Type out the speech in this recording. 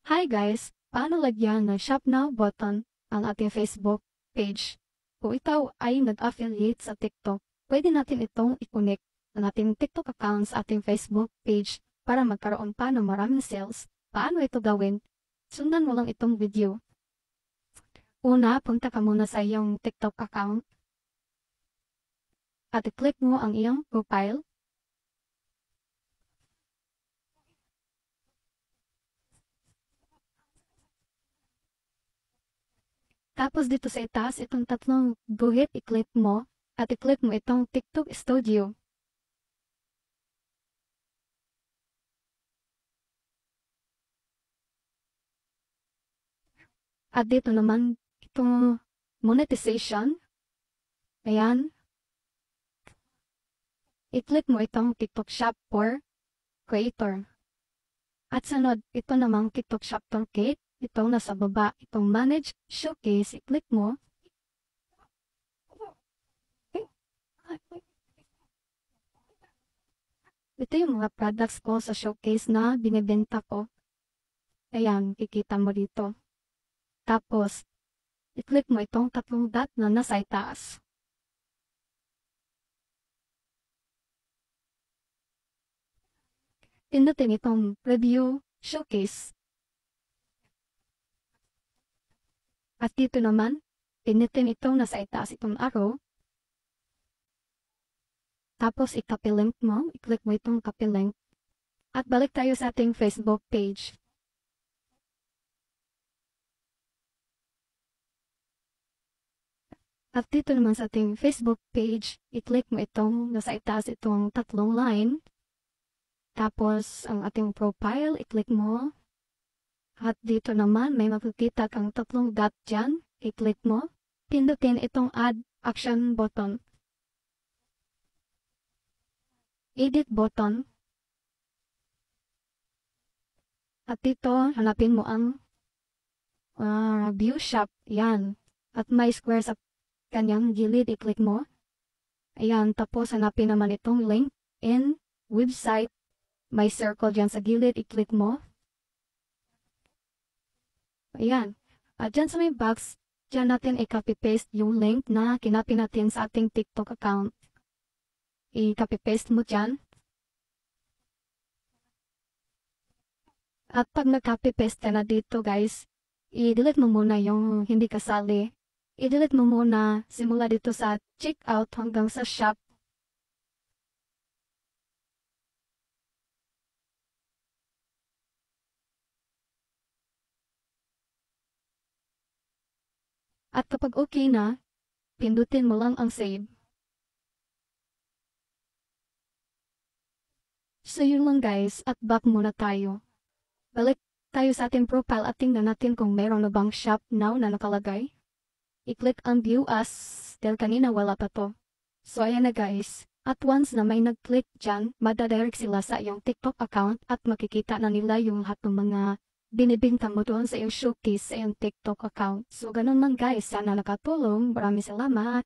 Hi guys! Paano lagyan ng Shop Now button ang ating Facebook page? Kung ikaw ay nag-affiliate sa TikTok, pwede natin itong i-connect ang ating TikTok account sa ating Facebook page para magkaroon pa ng maraming sales. Paano ito gawin? Sundan mo lang itong video. Una, punta ka muna sa iyong TikTok account at i-click mo ang iyong profile. Tapos dito sa itaas, itong tatlong guhit, i-click mo at i-click mo itong TikTok Studio. At dito naman, itong monetization. Ayan. I-click mo itong TikTok Shop for Creator. At sunod, ito namang TikTok Shop Toolkit. Itong nasa baba, itong Manage Showcase. I-click mo. Ito yung mga products ko sa showcase na binibenta ko. Ayan, kikita mo dito. Tapos, i-click mo itong tatlong dot na nasa itaas. Pindutin itong Preview Showcase. At dito naman, pindutin itong nasa itaas itong arrow. Tapos i-copy link mo, i-click mo itong copy link. At balik tayo sa ating Facebook page. At dito naman sa ating Facebook page, i-click mo itong nasa itaas itong tatlong line. Tapos ang ating profile, i-click mo. At dito naman may makikita kang tatlong dot dyan, i-click mo. Pindutin itong Add Action button. Edit button. At dito, hanapin mo ang View Shop. Yan. At may square sa kanyang gilid, i-click mo. Ayan, tapos hanapin naman itong link in website. May circle dyan sa gilid, i-click mo. Ayan. At dyan sa may box, dyan natin i-copy-paste yung link na kinopy natin sa ating TikTok account. I-copy-paste mo dyan. At pag nag-copy-paste ka na dito guys, i-delete mo muna yung hindi kasali. I-delete mo muna simula dito sa checkout hanggang sa shop. At kapag okay na, pindutin mo lang ang save. So yun lang guys, at back muna tayo. Balik tayo sa ating profile at tingnan natin kung meron na bang shop now na nakalagay. I-click ang view as, dahil kanina wala pa to. So ayan na guys, at once na may nag-click dyan, madadirect sila sa iyong TikTok account at makikita na nila yung lahat ng mga binibinta mo doon sa iyong showcase sa iyong TikTok account. So ganun lang guys, sana nakatulong. Maraming salamat.